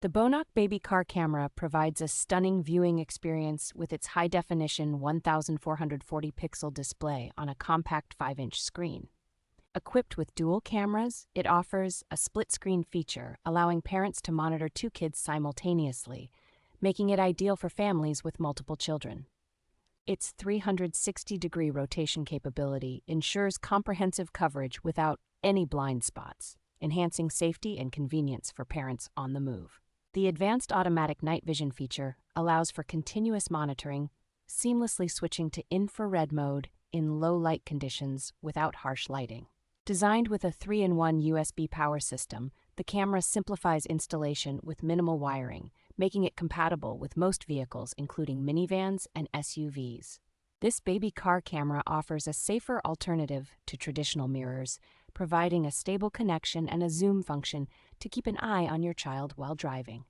The Bonoch Baby Car Camera provides a stunning viewing experience with its high-definition 1440-pixel display on a compact 5-inch screen. Equipped with dual cameras, it offers a split-screen feature, allowing parents to monitor two kids simultaneously, making it ideal for families with multiple children. Its 360-degree rotation capability ensures comprehensive coverage without any blind spots, enhancing safety and convenience for parents on the move. The advanced automatic night vision feature allows for continuous monitoring, seamlessly switching to infrared mode in low light conditions without harsh lighting. Designed with a 3-in-1 USB power system, the camera simplifies installation with minimal wiring, making it compatible with most vehicles including minivans and SUVs. This baby car camera offers a safer alternative to traditional mirrors, providing a stable connection and a zoom function to keep an eye on your child while driving.